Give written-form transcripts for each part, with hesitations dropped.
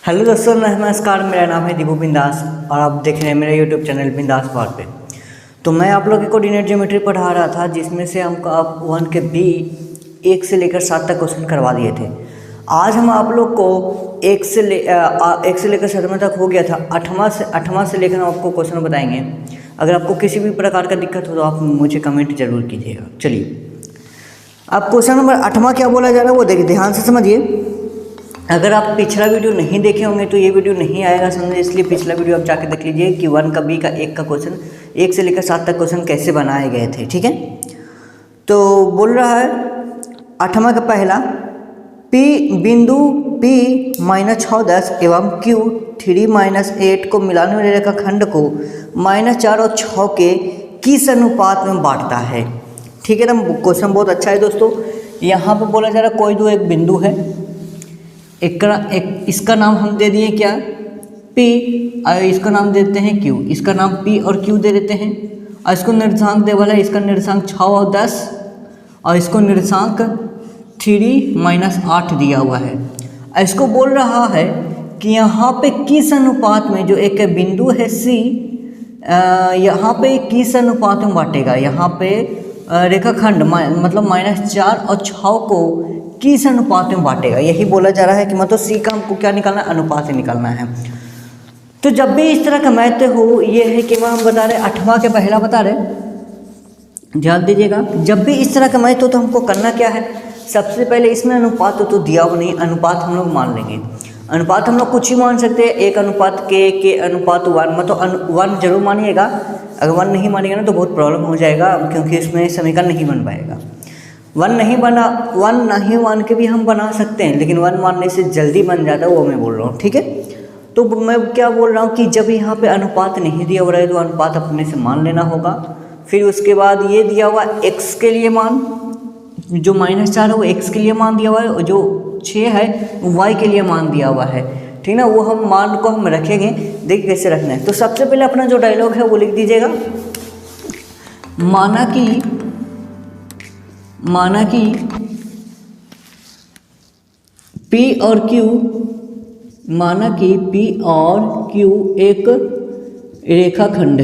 Hello दोस्तों, नमस्कार। मेरा नाम है दीपू बिंदास और आप देख रहे हैं मेरा यूट्यूब चैनल बिंदास पार पे। तो मैं आप लोगों को कोऑर्डिनेट ज्योमेट्री पढ़ा रहा था, जिसमें से हमको आप 1 के बी 1 से लेकर 7 तक क्वेश्चन करवा दिए थे। आज हम आप लोग को 1 से लेकर 7वां तक हो गया था। 8वां से लेकर हम आपको क्वेश्चन बताएंगे। अगर आपको किसी भी प्रकार का दिक्कत हो तो आप मुझे कमेंट जरूर कीजिएगा। चलिए, अब क्वेश्चन नंबर 8वां क्या बोला जा रहा है वो देखिए, ध्यान से समझिए। अगर आप पिछला वीडियो नहीं देखे होंगे तो ये वीडियो नहीं आएगा समझे, इसलिए पिछला वीडियो आप जाके देख लीजिए कि 1 का बी का 1 का क्वेश्चन 1 से लेकर 7 तक क्वेश्चन कैसे बनाए गए थे। ठीक है, तो बोल रहा है 8वां का पहला, P बिंदु P -6 10 एवं Q 3 -8 को मिलाने वाले रेखाखंड को -4 और 6 के किस अनुपात में बांटता है। ठीक है ना, क्वेश्चन बहुत अच्छा है दोस्तों। यहाँ पर बोला जा रहा है कोई दो एक बिंदु है, इसका नाम हम दे दिए क्या, P, और इसका नाम देते हैं Q। इसका नाम P और Q दे देते हैं, और इसको निर्देशांक दे वाला है, इसका निर्देशांक 6 और 10 और इसको निर्देशांक 3 - 8 दिया हुआ है। इसको बोल रहा है कि यहाँ पे किस अनुपात में, जो एक बिंदु है C, यहाँ पे किस अनुपात में बांटेगा। यहाँ पे रेखाखंड मतलब -4 और 6 को किस अनुपात में बांटेगा, यही बोला जा रहा है कि मतलब सी का हमको क्या निकालना है, अनुपात से निकालना है। तो जब भी इस तरह का मैथ हो, ये है कि हम बता रहे 8वां के पहला बता रहे, ध्यान दीजिएगा। जब भी इस तरह का मैथ हो तो हमको करना क्या है, सबसे पहले इसमें अनुपात तो दिया हो नहीं, अनुपात हम लोग मान लेंगे। अनुपात हम लोग कुछ ही मान सकते हैं, 1 अनुपात के अनुपात 1, मतलब 1 जरूर मानिएगा। अगर 1 नहीं मानिएगा ना तो बहुत प्रॉब्लम हो जाएगा, क्योंकि इसमें समीकरण नहीं बन पाएगा। 1 नहीं मान के भी हम बना सकते हैं, लेकिन 1 मानने से जल्दी बन जाता है, वो मैं बोल रहा हूँ। ठीक है, तो मैं क्या बोल रहा हूँ कि जब यहाँ पे अनुपात नहीं दिया हुआ है तो अनुपात अपने से मान लेना होगा। फिर उसके बाद ये दिया हुआ x के लिए मान, जो -4 है वो x के लिए मान दिया हुआ है, और जो 6 है वो y के लिए मान दिया हुआ है। ठीक ना, वो हम मान को हम रखेंगे, देखिए कैसे रखना है। तो सबसे पहले अपना जो डायलॉग है वो लिख दीजिएगा। माना कि P और Q एक रेखाखंड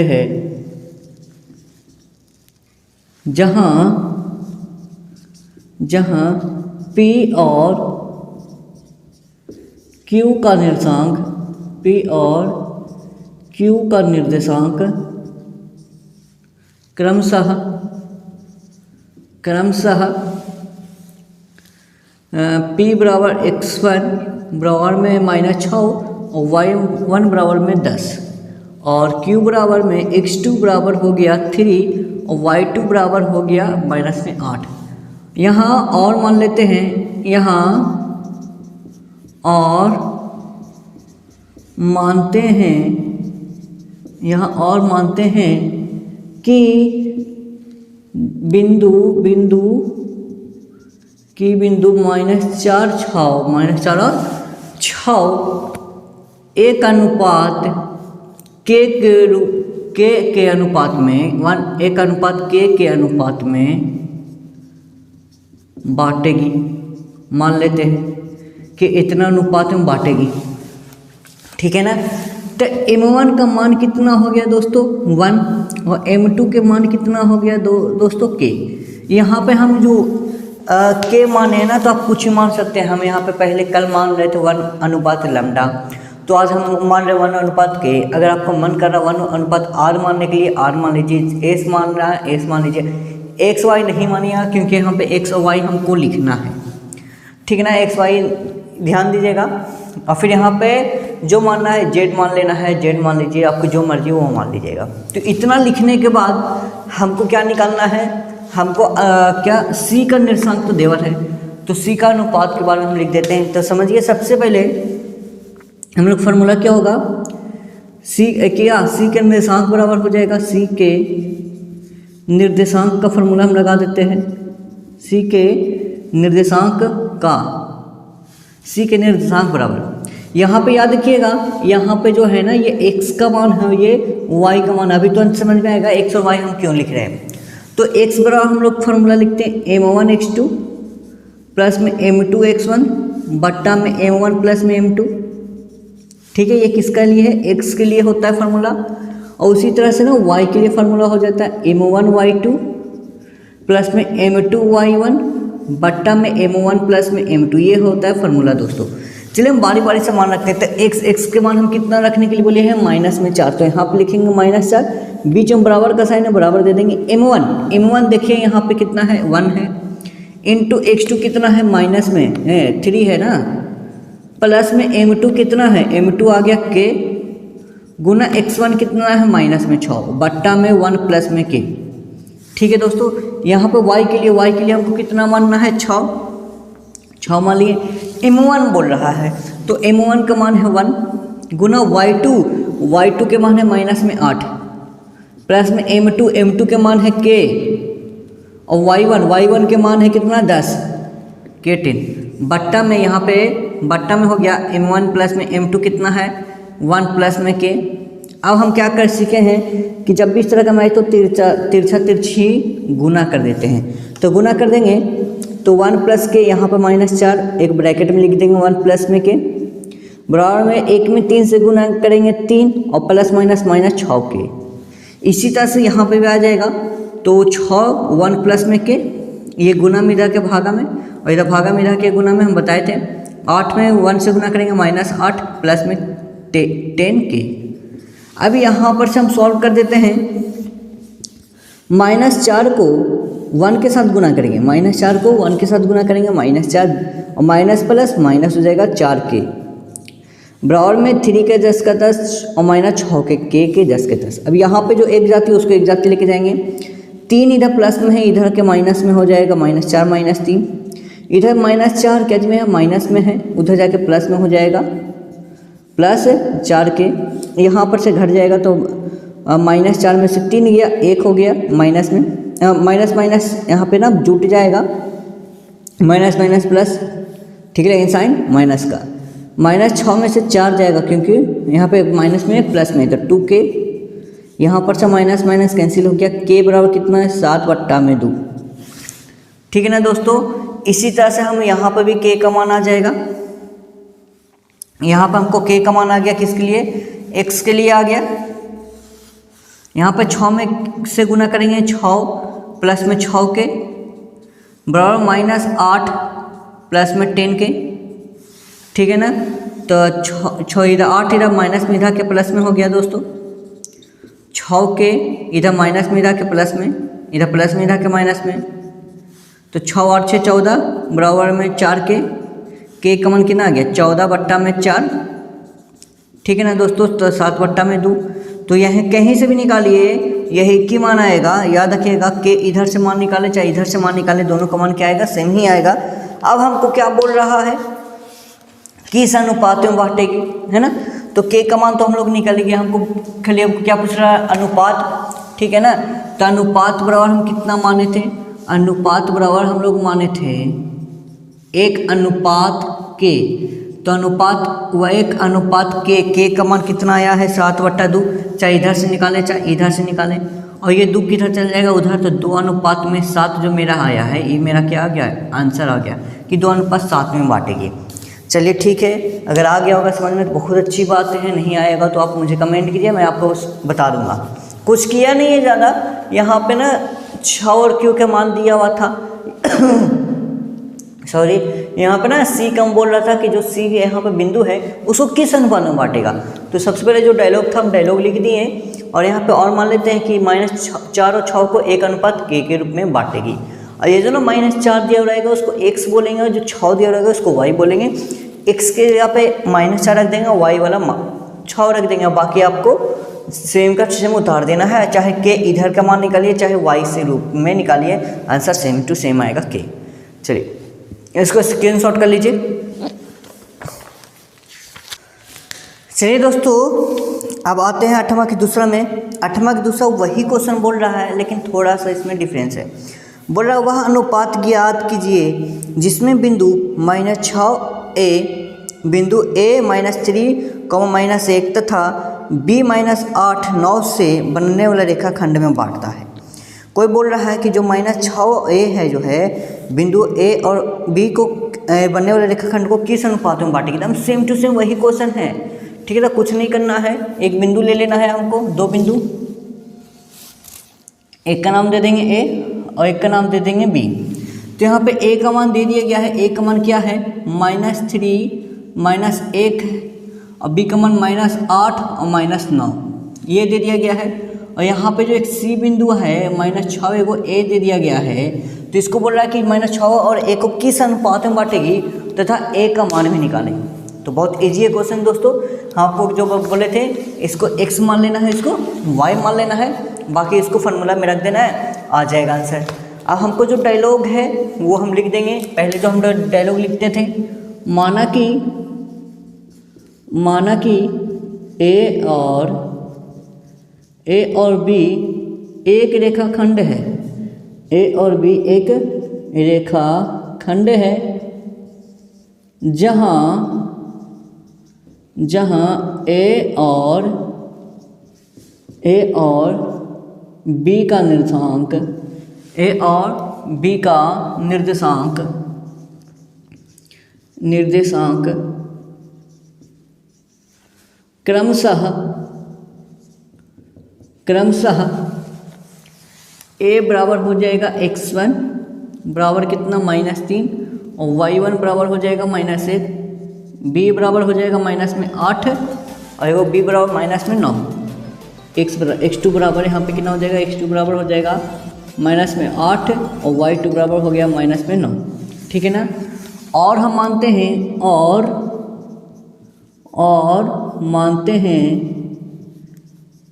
है, जहां P और Q का निर्देशांक क्रमशः P बराबर x1 बराबर में -6 और y1 बराबर में 10 और Q बराबर में x2 बराबर हो गया 3 और y2 बराबर हो गया -8। यहाँ और मान लेते हैं, यहाँ और मानते हैं कि बिंदु -4 और 6 एक अनुपात के अनुपात में बांटेगी। मान लेते हैं कि इतना अनुपात में बांटेगी। ठीक है ना, तो m1 का मान कितना हो गया दोस्तों 1, और m2 के मान कितना हो गया दोस्तों k। यहाँ पे हम जो k मान है ना, तो आप कुछ ही मान सकते हैं। हम यहाँ पे पहले कल मान रहे थे 1:λ, तो आज हम मान रहे 1:k। अगर आपको मन कर रहा 1:r मानने के लिए r मान लीजिए, s मान रहा है s मान लीजिए, x y नहीं मानिएगा, क्योंकि यहाँ पे x और y हमको लिखना है। ठीक है ना, x y ध्यान दीजिएगा। और फिर यहाँ पे जो मानना है z मान लेना है, z मान लीजिए, आपको जो मर्जी वो मान लीजिएगा। तो इतना लिखने के बाद हमको क्या निकालना है, हमको क्या c का निर्देशांक तो देवल है, तो c का अनुपात के बारे में हम लिख देते हैं। तो समझिए, सबसे पहले हम लोग फार्मूला क्या होगा, c के निर्देशांक बराबर हो जाएगा c के निर्देशांक का फार्मूला हम लगा देते हैं। c के निर्देशांक बराबर, यहाँ पे याद रखिएगा, यहाँ पे जो है ना ये x का मान है, ये y का मान। अभी तुरंत समझ में आएगा x और y हम क्यों लिख रहे हैं। तो x बराबर हम लोग फार्मूला लिखते हैं m1 x2 प्लस में m2x1 बट्टा में m1 प्लस में m2। ठीक है, ये किसका लिए है, x के लिए होता है फार्मूला। और उसी तरह से ना y के लिए फार्मूला हो जाता है m1y2 प्लस में m2y1 बट्टा में m1 प्लस में m2, ये होता है फार्मूला दोस्तों। चलिए हम बारी बारी से मान रखते हैं। तो x के मान हम कितना रखने के लिए बोले हैं, -4, तो यहाँ पे लिखेंगे -4, बीच में बराबर का साइन है, बराबर दे देंगे m1 देखिए यहाँ पे कितना है 1 है, इंटू x2 कितना है माइनस में है 3 है ना, प्लस में m2 कितना है, m2 आ गया k गुना x1 कितना है -6 बट्टा में 1 प्लस में k। ठीक है दोस्तों, यहाँ पे y के लिए हमको कितना मानना है 6 मान लिए, m1 बोल रहा है तो m1 का मान है 1 गुना y2 के मान है -8 प्लस में m2 के मान है k और y1 के मान है कितना 10 k 10 बट्टा में यहाँ पे बट्टा में हो गया m1 प्लस में m2 कितना है 1 प्लस में k। अब हम क्या कर सीखे हैं कि जब भी इस तरह का मैच तो तिरछी गुना कर देते हैं। तो गुना कर देंगे तो 1 प्लस के यहाँ पर -4 एक ब्रैकेट में लिख देंगे 1 प्लस में के बराबर में 1 में 3 से गुना करेंगे 3 और प्लस -6 के। इसी तरह से यहाँ पे भी आ जाएगा तो 6 1 प्लस में के ये गुना में इधर के भागा में और इधर भागा में इधर के गुना में हम बताए थे 8 में 1 से गुना करेंगे -8 प्लस में 10 के। अब यहाँ पर से हम सॉल्व कर देते हैं, -4 को 1 के साथ गुना करेंगे, -4 को 1 के साथ गुना करेंगे -4 और माइनस प्लस माइनस हो जाएगा 4 के बराबर में 3 के 10 का 10 और -6 के 10 के 10। अब यहाँ पे जो एक जाति है उसको एक जाति लेके जाएंगे, 3 इधर प्लस में है इधर के माइनस में हो जाएगा -4 -3, इधर -4 क्या में है माइनस में है उधर जाके प्लस में हो जाएगा +4 के। यहाँ पर से घट जाएगा तो -4 में से 3 गया 1 हो गया माइनस में माइनस यहाँ पे ना जुट जाएगा माइनस प्लस। ठीक है, साइन माइनस का -6 में से 4 जाएगा क्योंकि यहाँ पे माइनस में प्लस में तो 2 के, यहाँ पर से माइनस कैंसिल हो गया, के बराबर कितना है 7/2। ठीक है ना दोस्तों, इसी तरह से हम यहाँ पर भी के का मान आ जाएगा। यहाँ पर हमको के का मान आ गया किसके लिए, x के लिए आ गया। यहाँ पर 6 में से गुना करेंगे 6 प्लस में 6 के बराबर -8 प्लस में 10 के। ठीक है ना, तो 6 इधर 8 इधर माइनस में इधर के प्लस में हो गया दोस्तों, 6 के इधर माइनस में इधर के प्लस में इधर प्लस में इधर के माइनस में, तो 6 और 6 14 बराबर में 4 के कमन कितना आ गया 14/4। ठीक है ना दोस्तों, तो 7/2। तो यह कहीं से भी निकालिए यही की मान आएगा, याद रखिएगा के इधर से मान निकाले चाहे इधर से मान निकाले दोनों का मान क्या आएगा सेम ही आएगा। अब हमको क्या बोल रहा है कि इस अनुपात में बांटेगी, है ना, तो के का मान तो हम लोग निकालेंगे, हमको खाली हमको क्या पूछ रहा है अनुपात। ठीक है ना, तो अनुपात बराबर हम कितना माने थे, अनुपात बराबर हम लोग माने थे 1 के, तो अनुपात व 1 के का मान कितना आया है 7/2, चाहे इधर से निकालें चाहे इधर से निकालें, और ये 2 किधर चल जाएगा उधर, तो 2:7 जो मेरा आया है ये मेरा क्या आ गया आंसर आ गया कि 2:7 में बांटेगी। चलिए ठीक है, अगर आ गया होगा समझ में तो बहुत अच्छी बात है, नहीं आएगा तो आप मुझे कमेंट कीजिए, मैं आपको बता दूंगा। कुछ किया नहीं है ज़्यादा, यहाँ पे ना 6 और Q का मान दिया हुआ था सॉरी, यहाँ पे ना C का हम बोल रहा था कि जो C यहाँ पे बिंदु है उसको किस अनुपात में बांटेगा। तो सबसे पहले जो डायलॉग था हम डायलॉग लिख दिए और यहाँ पे और मान लेते हैं कि -4 और 6 को 1:k के रूप में बांटेगी। और ये जो ना -4 दिया रहेगा उसको x बोलेंगे और जो 6 दिया रहेगा उसको y बोलेंगे। x के यहाँ पे -4 रख देंगे, y वाला 6 रख देंगे, और बाकी आपको सेम का सेम उतार देना है, चाहे k इधर का मान निकालिए चाहे y से रूप में निकालिए, आंसर सेम टू सेम आएगा k। चलिए इसको स्क्रीनशॉट कर लीजिए। चलिए दोस्तों, अब आते हैं 8वां की दूसरा में। 8वां की दूसरा वही क्वेश्चन बोल रहा है लेकिन थोड़ा सा इसमें डिफरेंस है। बोल रहा है वह अनुपात ज्ञात कीजिए जिसमें बिंदु -6a बिंदु a -3, -1 तथा b -8, 9 से बनने वाला रेखाखंड में बांटता है। कोई बोल रहा है कि जो -6a है जो है बिंदु ए और बी को बनने वाले रेखाखंड को किस अनुपात में बांटेगी। एकदम सेम टू सेम वही क्वेश्चन है, ठीक है। तो कुछ नहीं करना है, एक बिंदु ले लेना है हमको, दो बिंदु, एक का नाम दे देंगे ए और एक का नाम दे देंगे बी। तो यहाँ पे ए का मान दे दिया गया है, ए का मान क्या है -3 -1 और बी का मान -8 और -9 ये दे दिया गया है। और यहाँ पे जो एक सी बिंदु है -6 को ए दे दिया गया है, तो इसको बोल रहा है कि -6 और ए को किस अनुपात में बांटेगी तथा ए का मान भी निकालेंगे। तो बहुत इजी है क्वेश्चन दोस्तों। आपको जो बोले थे इसको x मान लेना है, इसको y मान लेना है, बाकी इसको फार्मूला में रख देना है, आ जाएगा आंसर। अब हमको जो डायलॉग है वो हम लिख देंगे। पहले जो हम डायलॉग लिखते थे, माना कि ए और बी एक रेखाखंड है, ए और बी एक रेखाखंड है जहाँ ए और बी का निर्देशांक क्रमशः ए बराबर हो जाएगा x1 बराबर कितना -3 और y1 बराबर हो जाएगा -1, b बराबर हो जाएगा -8 और एगो b बराबर -9, x2 बराबर यहाँ पे कितना हो जाएगा, x2 बराबर हो जाएगा -8 और y2 बराबर हो गया -9, ठीक है ना। और हम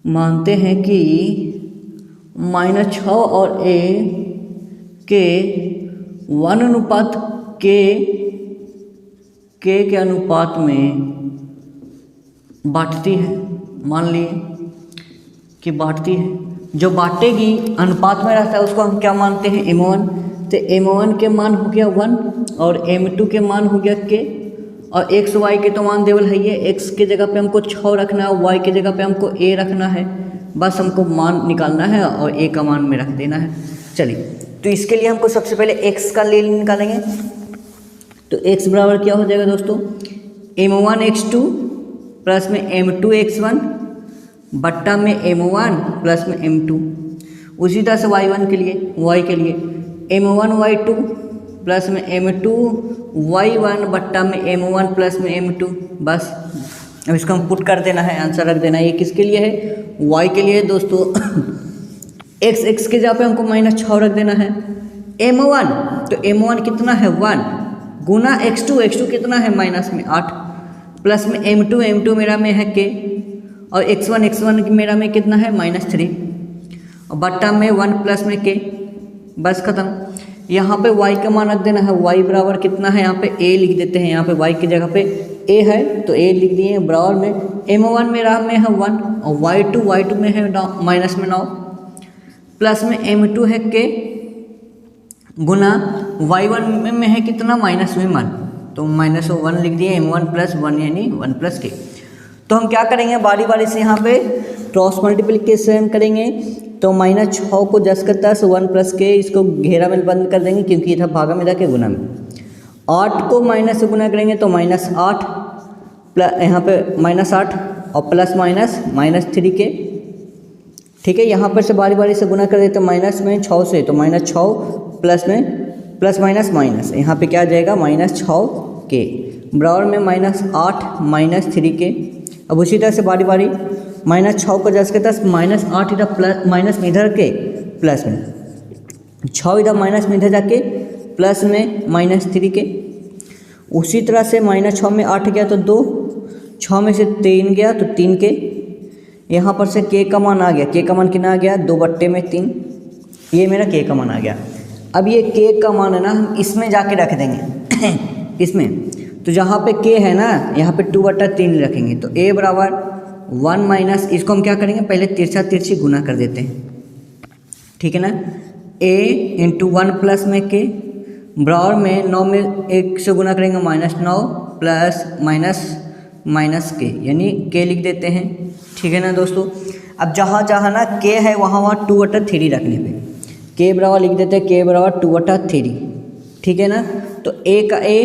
मानते हैं कि -6 और a के 1 अनुपात के अनुपात में बांटती है। मान लिए कि बांटती है, जो बांटेगी अनुपात में रहता है उसको हम क्या मानते हैं, m1। तो m1 के मान हो गया 1 और m2 के मान हो गया k और x y के तो मान देवल है ये, x के जगह पे हमको 6 रखना है, y के जगह पे हमको a रखना है, बस हमको मान निकालना है और a का मान में रख देना है। चलिए, तो इसके लिए हमको सबसे पहले x का ले निकालेंगे। तो x बराबर क्या हो जाएगा दोस्तों, m1 x2 प्लस में m2 x1 बट्टा में m1 प्लस में m2। उसी तरह से y1 के लिए m1 y2 प्लस में m2 y1 बट्टा में m1 प्लस में m2। बस अब इसको हम पुट कर देना है, आंसर रख देना है। ये किसके लिए है, y के लिए दोस्तों। x के जगह पे हमको -6 रख देना है। m1 तो m1 कितना है 1 गुना x2 कितना है -8 प्लस में m2 मेरा में है k और x1 मेरा में कितना है -3 और बट्टा में 1 प्लस में k। बस खत्म। यहाँ पे y का मान रख देना है, y बराबर कितना है, यहाँ पे a लिख देते हैं। यहाँ पे y की जगह पे a है तो a लिख दिए बराबर में m1 मेरा में है 1 और y2 में है -9 प्लस में m2 है k गुना y1 में है कितना -1 तो -1 लिख दिए, m1 प्लस 1 यानी 1 प्लस k। तो हम क्या करेंगे, बारी बारी से यहाँ पे क्रॉस मल्टीप्लिकेशन करेंगे। तो -6 को 10 का 10 1 प्लस के इसको घेरा में बंद कर देंगे क्योंकि ये था भागा में जाके गुना में। 8 को माइनस से गुना करेंगे तो -8 प्लस यहाँ पे -8 और प्लस -3 के, ठीक है। यहाँ पर से बारी बारी से गुना कर देते माइनस में 6 से, तो -6 प्लस में प्लस माइनस यहाँ पे क्या आ जाएगा -6 के बराबर में -8 -3 के। अब उसी तरह से बारी बारी -6 को 10 के 10 -8 इधर प्लस माइनस में इधर के प्लस में 6 इधर माइनस में इधर जाके प्लस में -3 के। उसी तरह से -6 में 8 गया तो 2, 6 में से 3 गया तो 3 के। यहाँ पर से k का मान आ गया, k का मान कितना आ गया 2/3, ये मेरा k का मान आ गया। अब ये k का मान है ना हम इसमें जाके रख देंगे इसमें, तो जहाँ पे k है ना यहाँ पे 2/3 रखेंगे तो a बराबर 1 माइनस, इसको हम क्या करेंगे पहले तिरछा तिरछी गुना कर देते हैं, ठीक है ना। a इंटू 1 प्लस में k बराबर में 9 में 1 से गुना करेंगे -9 प्लस माइनस k यानी k लिख देते हैं, ठीक है ना दोस्तों। अब जहाँ जहाँ ना k है वहाँ 2/3 रखने पे के बराबर लिख देते हैं के बराबर 2/3, ठीक है ना। तो ए का ए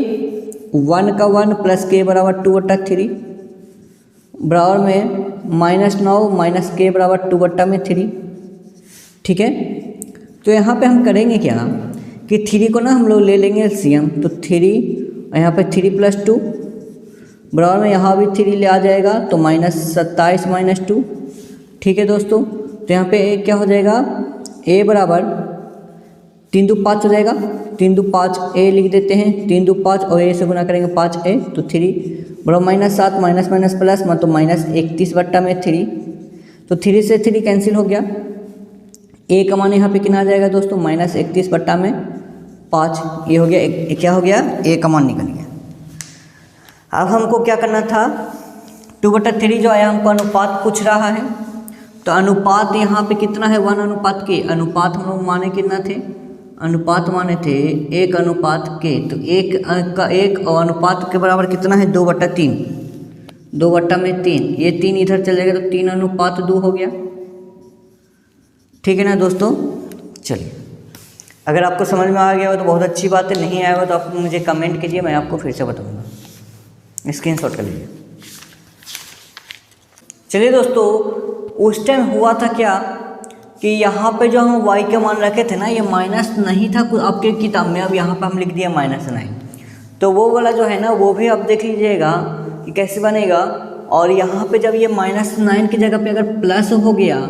1 का 1 प्लस के बराबर 2/3 बराबर में -9 माइनस के बराबर 2/3, ठीक है। तो यहाँ पे हम करेंगे क्या कि 3 को ना हम लोग ले लेंगे एलसीएम, तो 3 यहाँ पे 3 + 2 बराबर में यहाँ भी 3 ले आ जाएगा तो -27 - 2, ठीक है दोस्तों। तो यहाँ पे क्या हो जाएगा, ए बराबर 3 × 5 हो जाएगा, 3 × 5 ए लिख देते हैं, 3 × 5 और ए से गुना करेंगे 5 ए, तो 3 बराबर -7 माइनस माइनस प्लस मतलब -31/3, तो 3 से 3 कैंसिल हो गया। ए का मान यहाँ पे कितना आ जाएगा दोस्तों, -31/5, ये हो गया क्या हो गया, ए का मान निकल गया। अब हमको क्या करना था, 2/3 जो आया हमको अनुपात पूछ रहा है, तो अनुपात यहाँ पे कितना है, 1 के अनुपात हम लोग माने कितना थे, अनुपात माने थे 1 के, तो 1 का 1 और अनुपात के बराबर कितना है 2/3, 2/3, ये 3 इधर चल जाएगा तो 3:2 हो गया, ठीक है ना दोस्तों। चलिए, अगर आपको समझ में आ गया हो तो बहुत अच्छी बात है, नहीं आया हो तो आप मुझे कमेंट कीजिए, मैं आपको फिर से बताऊँगा, स्क्रीनशॉट कर लीजिए। चलिए दोस्तों, उस टाइम हुआ था क्या कि यहाँ पे जो हम y के मान रखे थे ना, ये माइनस नहीं था आपके किताब में, अब यहाँ पे हम लिख दिया -9, तो वो वाला जो है ना वो भी आप देख लीजिएगा कि कैसे बनेगा। और यहाँ पे जब ये -9 की जगह पे अगर प्लस हो गया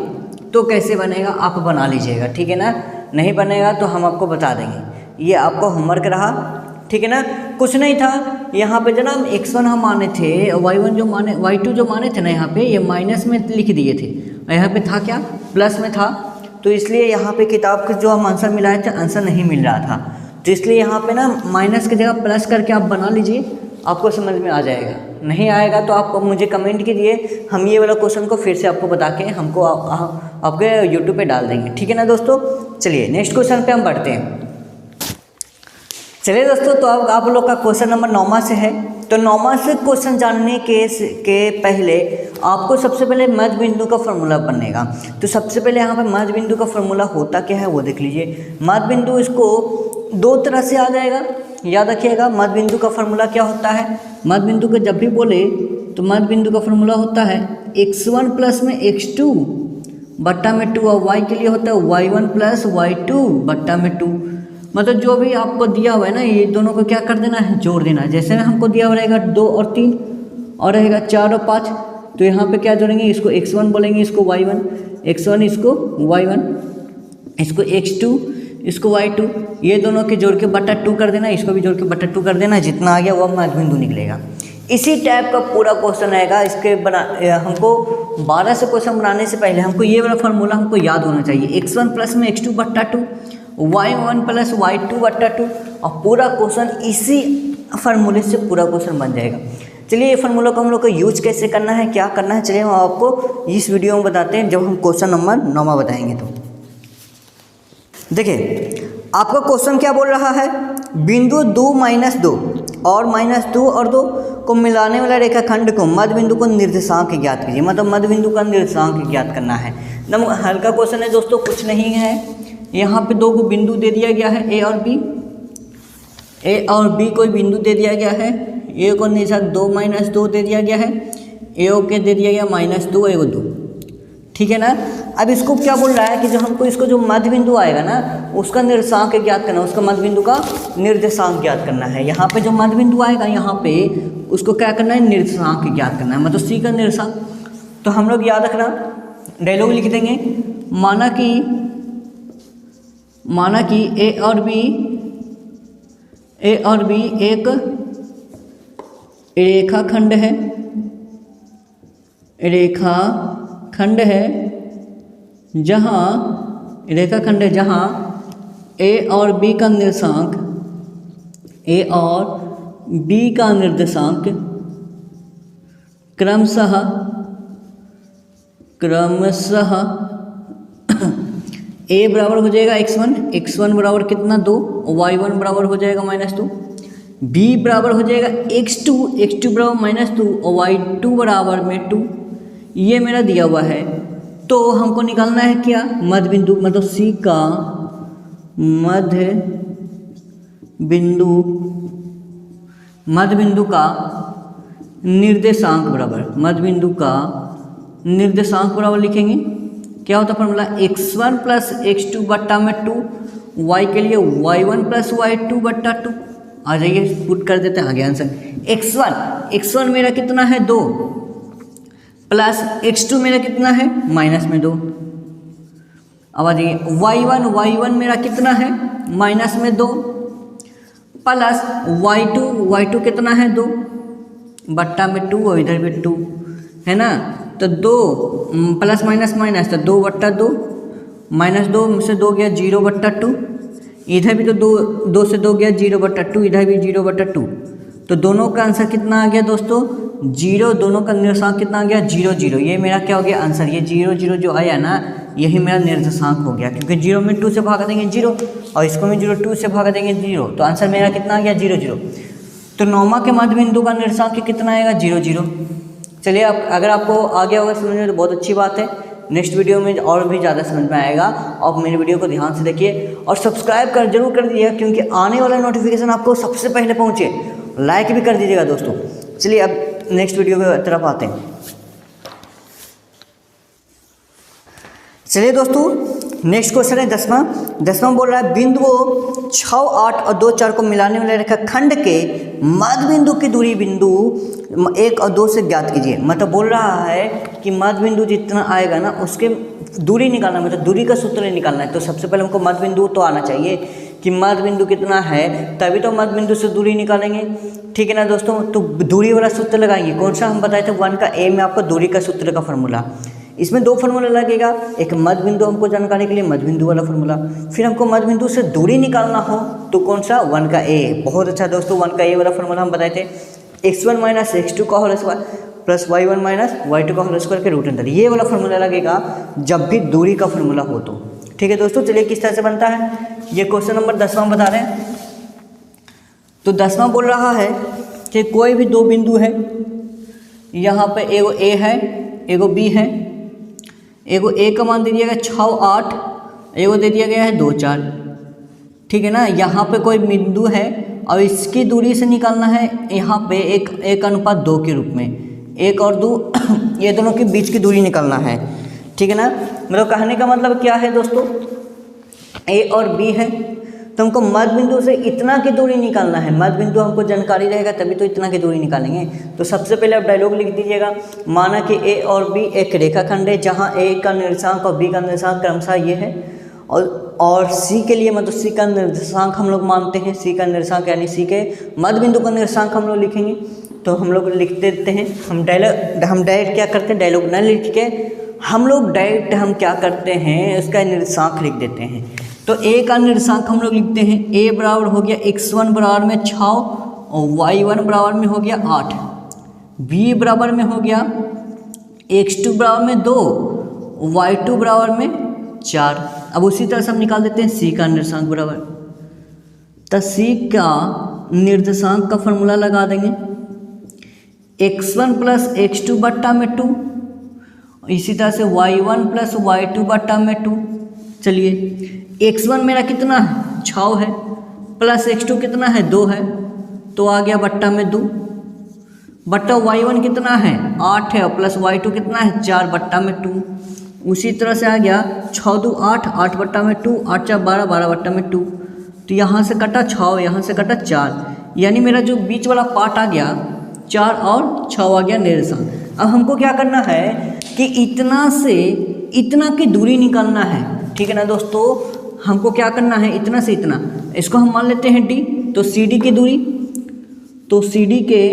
तो कैसे बनेगा आप बना लीजिएगा, ठीक है ना। नहीं बनेगा तो हम आपको बता देंगे, ये आपको होमवर्क रहा, ठीक है ना। कुछ नहीं था यहाँ पे जनाब, x1 हम माने थे, y1 जो माने, y2 जो माने थे ना, यहाँ पे ये माइनस में लिख दिए थे, और यहाँ पे था क्या, प्लस में था, तो इसलिए यहाँ पे किताब के जो हम आंसर मिलाए थे आंसर नहीं मिल रहा था, तो इसलिए यहाँ पे ना माइनस की जगह प्लस करके आप बना लीजिए, आपको समझ में आ जाएगा। नहीं आएगा तो आप मुझे कमेंट कीजिए, हम ये वाला क्वेश्चन को फिर से आपको बता के हमको आपके यूट्यूब पे डाल देंगे, ठीक है ना दोस्तों। चलिए नेक्स्ट क्वेश्चन पे हम बढ़ते हैं। चलिए दोस्तों, तो अब आप लोग का क्वेश्चन नंबर 9वां से है, तो 9वां से क्वेश्चन जानने के पहले आपको सबसे पहले मध्य बिंदु का फॉर्मूला बनेगा। तो सबसे पहले यहाँ पे मध्य बिंदु का फॉर्मूला होता क्या है वो देख लीजिए। मध्य बिंदु इसको 2 तरह से आ जाएगा, याद रखिएगा। मध्य बिंदु का फॉर्मूला क्या होता है, मध्य बिंदु को जब भी बोले तो मध्य बिंदु का फॉर्मूला होता है x1 प्लस में x2 बट्टा में 2, और y के लिए होता है y1 प्लस y2 बट्टा में 2। मतलब जो भी आपको दिया हुआ है ना, ये दोनों को क्या कर देना है, जोड़ देना है। जैसे में हमको दिया हुआ रहेगा 2 और 3 और रहेगा 4 और 5, तो यहाँ पे क्या जोड़ेंगे, इसको x1 बोलेंगे, इसको y1, x1 इसको y1, इसको x2 इसको y2, ये दोनों के जोड़ के बट्टा 2 कर देना, इसको भी जोड़ के बट्टा 2 कर देना, जितना आ गया वो मध्य बिंदु निकलेगा। इसी टाइप का पूरा क्वेश्चन आएगा। इसके हमको 12 से क्वेश्चन बनाने से पहले हमको ये वाला फार्मूला हमको याद होना चाहिए, x1 प्लस में x2 बट्टा 2, y1 प्लस y2 बट्टा 2, और पूरा क्वेश्चन इसी फार्मूले से पूरा क्वेश्चन बन जाएगा। चलिए, ये फार्मूला को हम लोग को यूज कैसे करना है, क्या करना है, चलिए हम आपको इस वीडियो में बताते हैं, जब हम क्वेश्चन नंबर 9वां बताएंगे। तो देखिए, आपका क्वेश्चन क्या बोल रहा है, बिंदु 2 - 2 और -2 और 2 को मिलाने वाला रेखाखंड को मध्य बिंदु को निर्देशांक ज्ञात कीजिए। मतलब मध्य बिंदु का निर्देशांक ज्ञात करना है। एकदम हल्का क्वेश्चन है दोस्तों, कुछ नहीं है। यहाँ पे 2 बिंदु दे दिया गया है, ए और बी। ए और बी कोई बिंदु दे दिया गया है। ए को निर्देशांक 2 - 2 दे दिया गया है, ए के दे दिया गया -2 ए 2, ठीक है ना। अब इसको क्या बोल रहा है कि जो हमको इसको जो मध्य बिंदु आएगा ना, उसका निर्देशांक ज्ञात करना, उसका मध्य बिंदु का निर्देशांक ज्ञात करना है। यहाँ पे जो मध्य बिंदु आएगा यहाँ पे उसको क्या करना है, निर्देशांक ज्ञात करना है, मतलब सी का निर्देशांक। तो हम लोग याद रखना, डायलॉग लिख देंगे, माना कि ए और बी एक रेखाखंड है, जहाँ ए और बी का निर्देशांक क्रमशः ए बराबर हो जाएगा x1 बराबर कितना 2, y1 बराबर हो जाएगा -2, b बराबर हो जाएगा x2 बराबर -2 और y2 बराबर में 2। ये मेरा दिया हुआ है। तो हमको निकालना है क्या, मध्य बिंदु, मतलब सी का मध्य बिंदु का निर्देशांक बराबर लिखेंगे। क्या होता है फॉर्मूला, x1 प्लस x2 बट्टा में 2, y के लिए y1 प्लस y2 बट्टा 2। आ जाइए पुट कर देते हैं आगे आंसर। x1 मेरा कितना है 2, प्लस x2 मेरा कितना है माइनस में 2। अब आ जाइए y1 मेरा कितना है माइनस में 2, प्लस y2 कितना है 2 बट्टा में 2 और इधर भी 2 है ना, तो 2 प्लस माइनस तो 2 बट्टा 2, माइनस 2 से 2 गया 0 बट्टा 2, इधर भी तो 2 से 2 गया 0 बट्टा 2, इधर भी 0 बट्टा 2। तो दोनों का आंसर कितना आ गया दोस्तों 0, दोनों का निर्देशांक कितना आ गया 0 0। ये मेरा क्या हो गया आंसर, ये 0 0 जो आया ना यही मेरा निर्देशांक हो गया, क्योंकि 0 में 2 से भाग देंगे 0 और इसको में 2 से भाग देंगे 0, तो आंसर मेरा कितना आ गया 0 0। तो नौमा के मध्य बिंदु का निर्देशांक कितना आएगा 0 0। चलिए अगर आपको आ गया होगा समझ में तो बहुत अच्छी बात है। नेक्स्ट वीडियो में और भी ज़्यादा समझ में आएगा। आप मेरे वीडियो को ध्यान से देखिए और सब्सक्राइब जरूर कर दीजिएगा, क्योंकि आने वाला नोटिफिकेशन आपको सबसे पहले पहुँचे। लाइक भी कर दीजिएगा दोस्तों। चलिए अब नेक्स्ट वीडियो की तरफ आते हैं। चलिए दोस्तों नेक्स्ट क्वेश्चन है 10वां बोल रहा है बिंदुओं 6, 8 और 2, 4 को मिलाने वाले रेखाखंड के मध्य बिंदु की दूरी बिंदु 1 और 2 से ज्ञात कीजिए। मतलब बोल रहा है कि मध्य बिंदु जितना आएगा ना उसके दूरी निकालना, मतलब दूरी का सूत्र निकालना है। तो सबसे पहले हमको मध्य बिंदु तो आना चाहिए कि मध्य बिंदु कितना है, तभी तो मध्य बिंदु से दूरी निकालेंगे। ठीक है ना दोस्तों, तो दूरी वाला सूत्र लगाएंगे। कौन सा हम बताए थे 1 का ए में आपको दूरी का सूत्र का फॉर्मूला। इसमें 2 फार्मूला लगेगा, एक मध्य बिंदु हमको जानकारी के लिए मध्य बिंदु वाला फार्मूला, फिर हमको मध्य बिंदु से दूरी निकालना हो तो कौन सा 1 का ए। बहुत अच्छा दोस्तों 1 का ए वाला फार्मूला हम बताए थे, x1 माइनस x2 का whole square plus y1 minus y2 का होल स्क्वायर के रूट अंदर। ये वाला फार्मूला लगेगा जब भी दूरी का फार्मूला हो तो। ठीक है दोस्तों, चलिए किस तरह से बनता है ये क्वेश्चन नंबर 10वां बता रहे हैं। तो 10वां बोल रहा है कि कोई भी 2 बिंदु है, यहाँ पे एगो ए है एगो बी है। एगो ए का मान दे दिया गया 6 8, एगो दे दिया गया है 2 4। ठीक है ना, यहाँ पे कोई बिंदु है और इसकी दूरी से निकालना है यहाँ पे 1:2 के रूप में, 1 और 2 ये दोनों के बीच की दूरी निकालना है। ठीक है ना, मतलब कहने का मतलब क्या है दोस्तों, ए और बी है तो हमको मध्य बिंदु से इतना की दूरी निकालना है। मध्य बिंदु हमको जानकारी रहेगा तभी तो इतना की दूरी निकालेंगे। तो सबसे पहले आप डायलॉग लिख दीजिएगा। माना कि ए और बी एक रेखाखंड है जहाँ ए का निर्देशांक और बी का निर्देशांक क्रमशः ये है, और सी के लिए मतलब सी का निर्देशांक हम लोग मानते हैं। सी का निर्देशांक यानी सी के मध्य बिंदु का निर्देशांक हम लोग लिखेंगे। तो हम लोग लिख देते हैं, हम डायरेक्ट क्या करते हैं, डायलॉग न लिख के हम लोग डायरेक्ट हम क्या करते हैं उसका निर्देशांक लिख देते हैं। तो ए का निर्देशांक हम लोग लिखते हैं, ए बराबर हो गया x1 बराबर में 6 और y1 बराबर में हो गया 8, b बराबर में हो गया x2 बराबर में 2, y2 बराबर में 4। अब उसी तरह से हम निकाल देते हैं सी का निर्देशांक बराबर। तो सी का निर्देशांक का फॉर्मूला लगा देंगे x1 प्लस x2 बट्टा में 2, इसी तरह से y1 प्लस y2 बट्टा में 2। चलिए x1 मेरा कितना है 6 है, प्लस x2 कितना है 2 है, तो आ गया बट्टा में 2, बट्टा y1 कितना है 8 है, प्लस y2 कितना है 4 बट्टा में 2। उसी तरह से आ गया 6 2 8, 8 बट्टा में 2, 8 4 12, 12 बट्टा में 2। तो यहाँ से कटा 6, यहाँ से कटा 4, यानी मेरा जो बीच वाला पार्ट आ गया 4 और 6 आ गया निर्देशांक। अब हमको क्या करना है कि इतना से इतना की दूरी निकालना है। ठीक है ना दोस्तों, हमको क्या करना है इतना से इतना, इसको हम मान लेते हैं d। तो CD की दूरी, तो CD के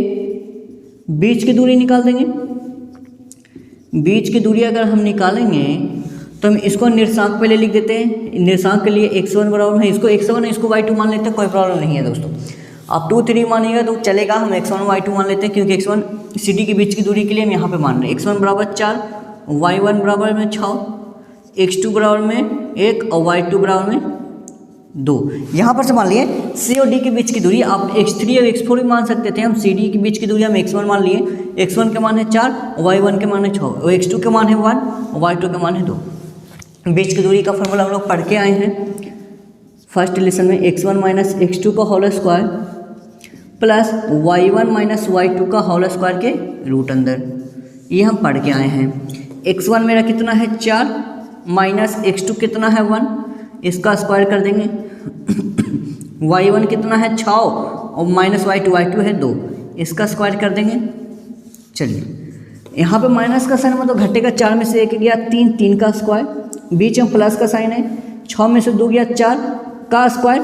बीच की दूरी निकाल देंगे। बीच की दूरी अगर हम निकालेंगे तो हम इसको निर्देशांक पहले लिख देते हैं। निर्देशांक के लिए x1 बराबर है, इसको x1 इसको y2 मान लेते हैं, कोई प्रॉब्लम नहीं है दोस्तों। आप 2 3 मानिएगा तो चलेगा, हम x1 y2 मान लेते हैं क्योंकि x1 CD के बीच की दूरी के लिए हम यहाँ पे मान रहे हैं। x1 बराबर 4, y1 बराबर में 6, x2 बराबर में 1 और y2 बराबर में 2। यहाँ पर से मान लिए C और D के बीच की दूरी आप x3 और x4 भी मान सकते थे। हम CD के बीच की दूरी हम x1 मान लिए, x1 के मान है 4, y1 के मान है 6, और x2 के मान है 1 और y2 के मान है 2। बीच की दूरी का फॉर्मूला हम लोग पढ़ के आए हैं। फर्स्ट रिलेशन में x1 माइनस x2 का whole square plus y1 minus y2 का होल स्क्वायर के रूट अंदर, ये हम पढ़ के आए हैं। x1 मेरा कितना है 4 माइनस x2 कितना है 1, इसका स्क्वायर कर देंगे। y1 कितना है 6 और माइनस y2 है 2, इसका स्क्वायर कर देंगे। चलिए यहाँ पे माइनस का साइन मतलब घटेगा, 4 में से 1 गया 3, 3 का स्क्वायर, बीच में प्लस का साइन है, 6 में से 2 गया 4 का स्क्वायर,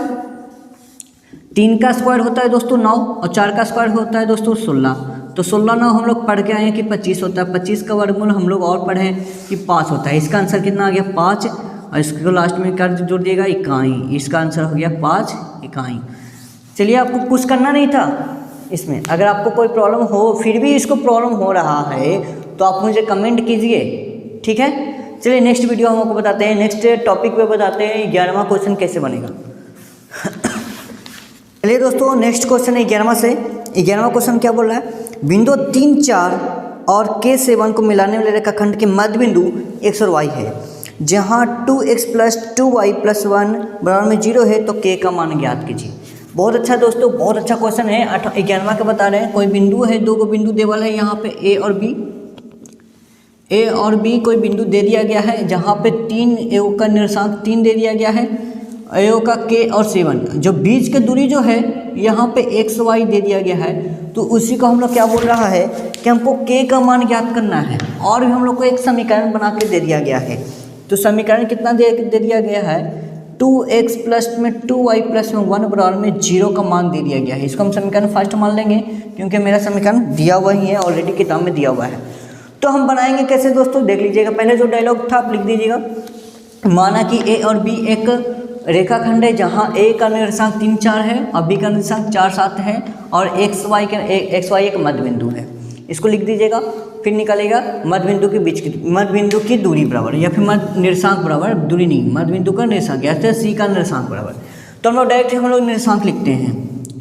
3 का स्क्वायर होता है दोस्तों 9 और 4 का स्क्वायर होता है दोस्तों 16। तो 16 9 हम लोग पढ़ के आए हैं कि 25 होता है, 25 का वर्गमूल हम लोग और पढ़े हैं कि 5 होता है। इसका आंसर कितना आ गया 5 और इसको लास्ट में कर जोड़ दिएगा इकाई, इसका आंसर हो गया 5 इकाई। चलिए आपको कुछ करना नहीं था इसमें, अगर आपको कोई प्रॉब्लम हो फिर भी इसको प्रॉब्लम हो रहा है तो आप मुझे कमेंट कीजिए, ठीक है। चलिए नेक्स्ट वीडियो हम आपको बताते हैं, नेक्स्ट टॉपिक पे बताते हैं 11वां क्वेश्चन कैसे बनेगा। चलिए दोस्तों नेक्स्ट क्वेश्चन है 11वां से। 11वां क्वेश्चन क्या बोल रहा है, बिंदु 3 4 और k से 1 को मिलाने वाले रेखाखंड के मध्य बिंदु x और y है, जहाँ 2x प्लस 2y प्लस 1 बराबर में 0 है, तो k का मान ज्ञात कीजिए। बहुत अच्छा दोस्तों, बहुत अच्छा क्वेश्चन है। 11वां का बता रहे हैं, कोई बिंदु है, 2 को बिंदु दे वाला है यहाँ पे a और b कोई बिंदु दे दिया गया है, जहाँ पे 3 a का निर्देशांक 3 दे दिया गया है, a का k और 7, जो बीच की दूरी जो है यहाँ पे x y दे दिया गया है, तो उसी को हम लोग क्या बोल रहा है कि हमको k का मान ज्ञात करना है। और भी हम लोग को एक समीकरण बना के दे दिया गया है, तो समीकरण कितना दे दिया गया है 2x प्लस में 2y प्लस में 1 बराबर में 0 का मान दे दिया गया है। इसको हम समीकरण फर्स्ट मान लेंगे क्योंकि मेरा समीकरण दिया हुआ ही है, ऑलरेडी किताब में दिया हुआ है। तो हम बनाएंगे कैसे दोस्तों, देख लीजिएगा। पहले जो डायलॉग था आप लिख दीजिएगा। माना कि a और b एक रेखाखंड है, जहाँ a का निर्देशांक 3 4 है और b का निर्देशांक 4 7 है और x y एक मध्य बिंदु है। इसको लिख दीजिएगा, फिर निकालेगा मध्य बिंदु की दूरी बराबर, या फिर मध्य निर्देशांक बराबर, दूरी नहीं, मध्य बिंदु का निर्देशांक या फिर c का निर्देशांक बराबर। तो हम लोग डायरेक्ट निर्देशांक लिखते हैं।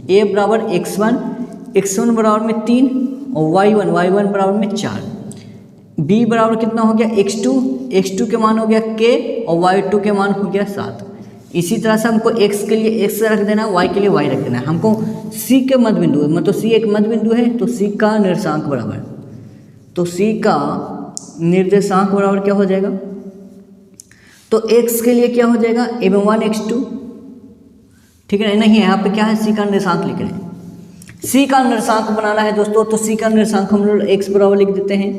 a बराबर x1 बराबर में 3 और y1 बराबर में 4, b बराबर कितना हो गया x2 के मान हो गया k और y2 के मान हो गया 7। इसी तरह से हमको x के लिए x रख देना है, y के लिए y रख देना है। हमको c के मध्य बिंदु, मतलब c एक मध्य बिंदु है, तो c का निर्देशांक बराबर, तो c का निर्देशांक बराबर क्या हो जाएगा, तो x के लिए क्या हो जाएगा m1 x2, ठीक है। नहीं यहाँ पे क्या है c का निर्देशांक लिख रहे हैं, c का निर्देशांक बनाना है दोस्तों। तो c का निर्देशांक हम लोग x बराबर लिख देते हैं,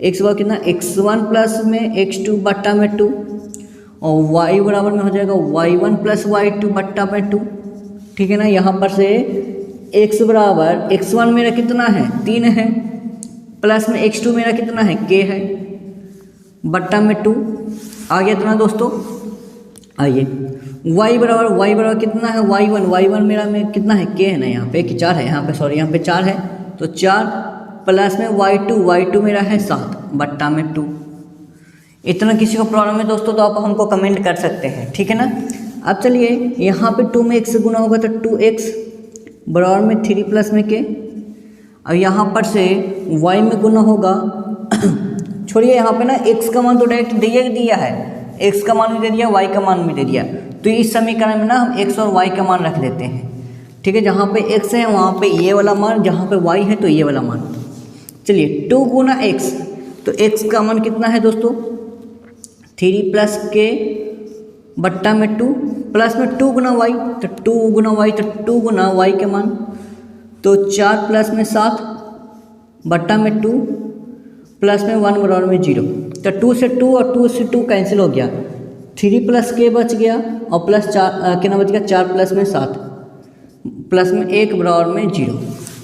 x बराबर कितना x1 प्लस में x2 बट्टा में 2 और y बराबर में हो जाएगा y1 प्लस y2 बट्टा में 2, ठीक है ना। यहाँ पर से x बराबर x1 मेरा कितना है 3 है, प्लस में x2 मेरा कितना है k है, बट्टा में 2 आ गया इतना दोस्तों। आइए y बराबर कितना है y1 मेरा में कितना है k है ना, यहाँ पे कि 4 है, यहाँ पे सॉरी यहाँ पे 4 है, तो 4 प्लस में y2 मेरा है 7 बट्टा में 2। इतना किसी को प्रॉब्लम है दोस्तों तो आप हमको कमेंट कर सकते हैं, ठीक है ना। अब चलिए यहाँ पे 2 में x से गुना होगा तो 2x बराबर में 3 प्लस में k, और यहाँ पर से y में गुना होगा छोड़िए यहाँ पे ना x का मान तो डायरेक्ट दिया है, x का मान भी दे दिया, y का मान भी दे दिया, तो इस समीकरण में ना हम x और y का मान रख देते हैं, ठीक है। जहाँ पे x है वहाँ पे ये वाला मान, जहाँ पे y है तो ये वाला मान। चलिए 2 गुना x, तो x का मान कितना है दोस्तों 3 प्लस k बट्टा में 2 प्लस में 2 गुना y, तो 2 गुना y, तो 2 गुना y के मान, तो 4 प्लस में 7 बट्टा में 2 प्लस में 1 बराबर में 0, तो 2 से 2 और 2 से 2 कैंसिल हो गया, 3 प्लस k बच गया और प्लस 4 कितना बच गया 4 प्लस में 7 प्लस में 1 बराबर में 0,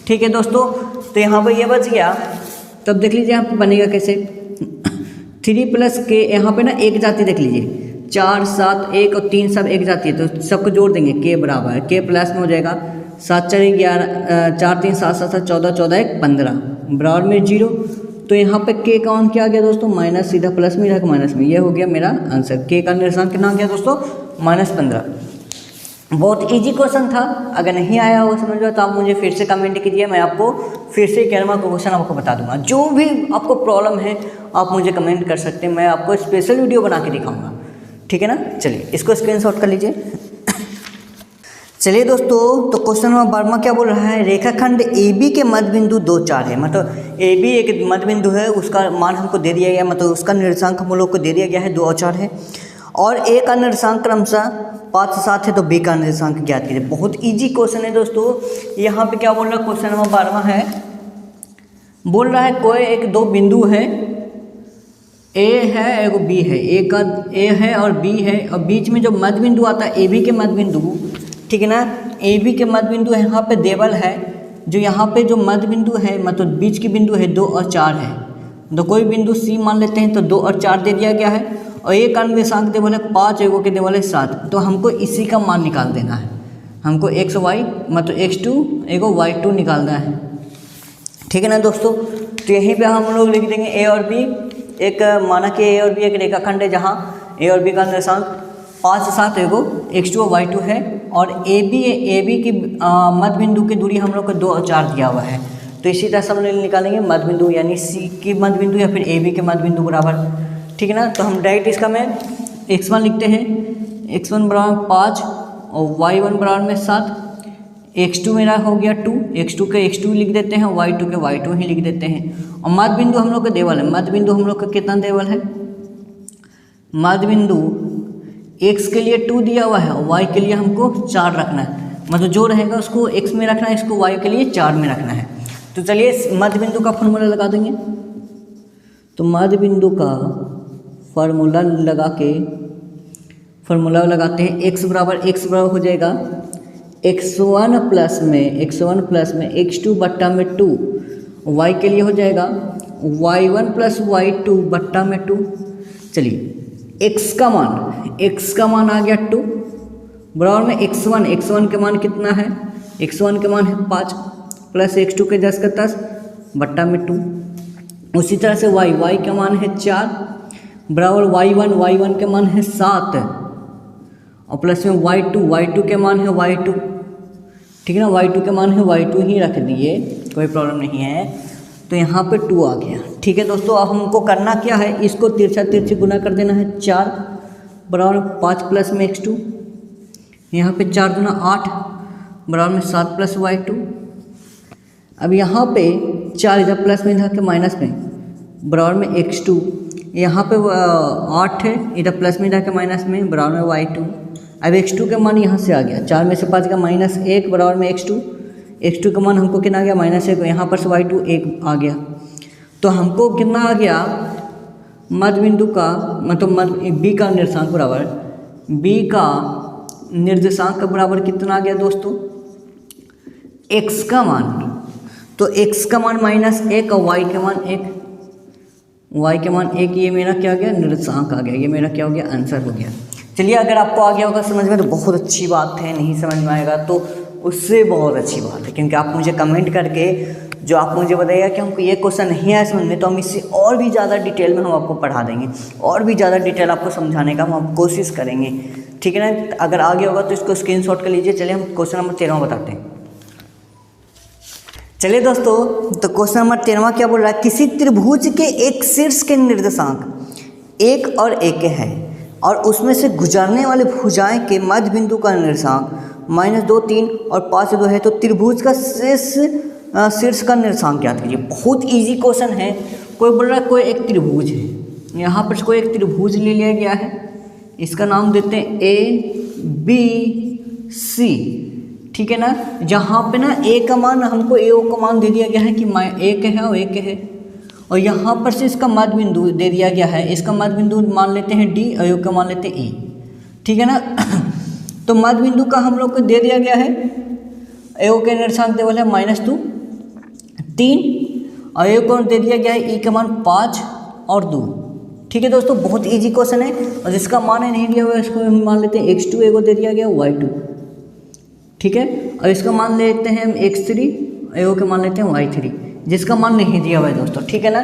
ठीक है दोस्तों। तो यहाँ पर ये बच गया। तब देख लीजिए यहाँ पर बनेगा कैसे 3 प्लस k, यहाँ पे ना एक जाती देख लीजिए 4 7 1 और 3 सब एक जाती है, तो सबको जोड़ देंगे k बराबर k प्लस में हो जाएगा 7 4 11 4 3 7 7 14 14 1 15 बराबर में 0। तो यहाँ पे k का मान क्या आ गया दोस्तों माइनस, सीधा प्लस में रख माइनस में, ये हो गया मेरा आंसर। k का निर्देशांक कितना आ गया दोस्तों -15। बहुत इजी क्वेश्चन था, अगर नहीं आया हो समझ लो तो आप मुझे फिर से कमेंट कीजिए, मैं आपको फिर से 11वां क्वेश्चन आपको बता दूंगा। जो भी आपको प्रॉब्लम है आप मुझे कमेंट कर सकते हैं, मैं आपको स्पेशल वीडियो बना के दिखाऊंगा, ठीक है ना। चलिए इसको स्क्रीनशॉट कर लीजिए। चलिए दोस्तों, तो क्वेश्चन नंबर 12 क्या बोल रहा है, रेखाखंड AB के मध्य बिंदु 2, 4 है। मतलब AB एक मध्य बिंदु है, उसका मान हमको दे दिया गया, मतलब उसका निर्देशांक हम लोग को दे दिया गया है 2 और 4 है, और A का निर्देशांक क्रमशः 5 से 7 है, तो B का निर्देशांक ज्ञात कीजिए। बहुत इजी क्वेश्चन है दोस्तों। यहाँ पे क्या बोल रहा है, क्वेश्चन नंबर 12 है, बोल रहा है कोई एक दो बिंदु है, A है एगो B है, A है और B है, और बीच में जो मध्य बिंदु आता है AB के मध्य बिंदु, ठीक है ना, AB के मध्य बिंदु है, यहाँ पे देवल है, जो यहाँ पे जो मध्य बिंदु है मतलब बीच की बिंदु है 2 और 4 है, तो कोई बिंदु C मान लेते हैं, तो 2 और 4 दे दिया गया है, और एक का निर्देशांक देवल है 5, एगो के देवल है 7, तो हमको इसी का मान निकाल देना है। हमको x y मतलब x2 एगो y2 निकालना है, ठीक है ना दोस्तों। तो यहीं पे हम लोग लिख देंगे A और B, एक माना कि A और B एक रेखाखंड है जहाँ A और B का निर्देशांक 5 से 7 एगो x2 और y2 है, और AB की मध्य बिंदु की दूरी हम लोग को 2 और 4 दिया हुआ है, तो इसी तरह से हम लोग निकालेंगे मध्य बिंदु, यानी C की मध्य बिंदु या फिर AB के मध्य बिंदु बराबर, ठीक है ना। तो हम डायरेक्ट इसका मैं x1 लिखते हैं, x1 बराबर 5 और y1 बराबर में 7, x2 मेरा हो गया 2, x2 के x2 लिख देते हैं, y2 के y2 ही लिख देते हैं, और मध्य बिंदु हम लोग का देवल है, मध्य बिंदु हम लोग का कितना देवल है, मध्य बिंदु x के लिए 2 दिया हुआ है और y के लिए हमको 4 रखना है, मतलब जो रहेगा उसको x में रखना है, इसको y के लिए 4 में रखना है। तो चलिए मध्य बिंदु का फॉर्मूला लगा देंगे। तो मध्य बिंदु का फार्मूला लगाते हैं, x बराबर हो जाएगा x1 प्लस में x2 बट्टा में 2, y के लिए हो जाएगा y1 प्लस y2 बट्टा में 2। चलिए x का मान आ गया 2 बराबर में x1 के मान कितना है, x1 के मान है 5 प्लस x2 के 10 का 10 बट्टा में 2। उसी तरह से y का मान है 4 बराबर y1 के मान है 7 और प्लस में y2 के मान है y2, ठीक है ना, y2 के मान है y2 ही रख दिए, कोई प्रॉब्लम नहीं है। तो यहाँ पे 2 आ गया, ठीक है दोस्तों। अब हमको करना क्या है, इसको तिरछा गुना कर देना है, 4 बराबर 5 प्लस में x2, यहाँ पे 4 दूना 8 बराबर में 7 प्लस y2। अब यहाँ पे 4 इधर प्लस में इधर के माइनस में बराबर में x2, यहाँ पे 8 है, इधर प्लस में इधर के माइनस में बराबर में y2। अब x2 का मान यहाँ से आ गया, 4 में से 5 का -1 बराबर में x2 का मान हमको कितना आ गया -1, यहाँ पर से y2 1 आ गया। तो हमको कितना आ गया, मध्य बिंदु का मतलब B का निर्देशांक बराबर, B का निर्देशांक बराबर कितना आ गया दोस्तों, x का मान, तो x का मान -1 और y के मान 1, ये मेरा क्या आ गया, निर्देशांक आ गया, ये मेरा क्या हो गया, आंसर हो गया। चलिए अगर आपको आ गया होगा समझ में तो बहुत अच्छी बात है, नहीं समझ में आएगा तो उससे बहुत अच्छी बात है, क्योंकि आप मुझे कमेंट करके जो आप मुझे बताइएगा कि हमको ये क्वेश्चन नहीं आया समझ में, तो हम इससे और भी ज़्यादा डिटेल में हम आपको पढ़ा देंगे, और भी ज़्यादा डिटेल आपको समझाने का हम कोशिश करेंगे, ठीक है ना। अगर आ गया होगा तो इसको स्क्रीनशॉट कर लीजिए। चलिए हम क्वेश्चन नंबर 13 बताते हैं। चलिए दोस्तों, तो क्वेश्चन नंबर 13 क्या बोल रहा है, किसी त्रिभुज के एक शीर्ष के निर्देशांक 1 और 1 है और उसमें से गुजरने वाले भुजाएं के मध्य बिंदु का निर्देशांक -2, 3 और 5 से 2 है, तो त्रिभुज का शीर्ष का निर्देशांक ज्ञात कीजिए। बहुत इजी क्वेश्चन है। कोई बोल रहा है कोई एक त्रिभुज है, यहाँ पर कोई एक त्रिभुज ले लिया गया है, इसका नाम देते हैं ABC, ठीक है ना। जहाँ पे ना A का मान हमको AO का मान दे दिया गया है कि 1 है और 1 है, और यहाँ पर से इसका मध्य बिंदु दे दिया गया है, इसका मध्य बिंदु मान लेते हैं D और AO का मान लेते हैं E, ठीक है ना। तो मध्य बिंदु का हम लोग को दे दिया गया है, AO के निर्देशांक देवल है -2, 3 और AO को दे दिया गया है E का मान 5 और 2, ठीक है दोस्तों। बहुत इजी क्वेश्चन है, और जिसका मान है नहीं दिया हुआ है इसको हम मान लेते हैं x2, एगो दे दिया गया y2, ठीक है, और इसका मान लेते हैं हम x3, एगो के मान लेते हैं y3, जिसका मान नहीं दिया हुआ है दोस्तों, ठीक है ना।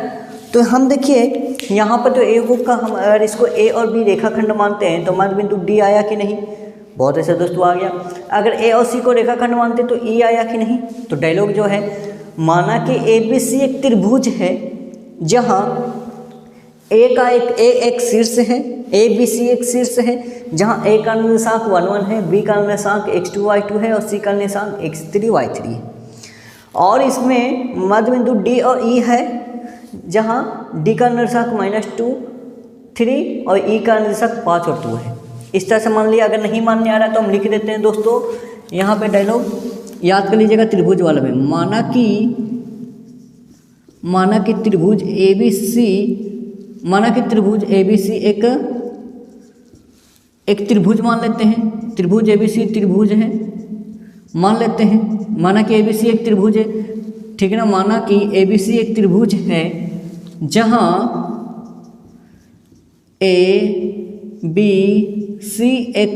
तो हम देखिए यहाँ पर तो एगो का हम अगर इसको A और B रेखाखंड मानते हैं तो मध्य बिंदु D आया कि नहीं, बहुत ऐसा दोस्तों आ गया। अगर A और C को रेखाखंड मानते हैं तो E आया कि नहीं। तो डायलॉग जो है, माना कि ABC एक त्रिभुज है जहाँ A का एक शीर्ष है, ए बी सी एक शीर्ष है जहाँ ए का निर्देशांक 1 1 है, बी का निर्देशांक x2 y2 है और सी का निर्देशांक x3 y3 है। और इसमें मध्य बिंदु डी और ई है जहाँ डी का निर्देशांक -2 3 और ई का निर्देशांक 5 और 2 है। इस तरह से मान लिया। अगर नहीं मानने आ रहा है तो हम लिख देते हैं दोस्तों, यहाँ पे डायलॉग याद कर लीजिएगा त्रिभुज वाला में। माना कि त्रिभुज ए बी सी एक त्रिभुज मान लेते हैं। त्रिभुज ए बी सी त्रिभुज है मान लेते हैं। माना कि ए बी सी एक त्रिभुज है, ठीक है ना। माना कि ए बी सी एक त्रिभुज है जहाँ ए बी सी एक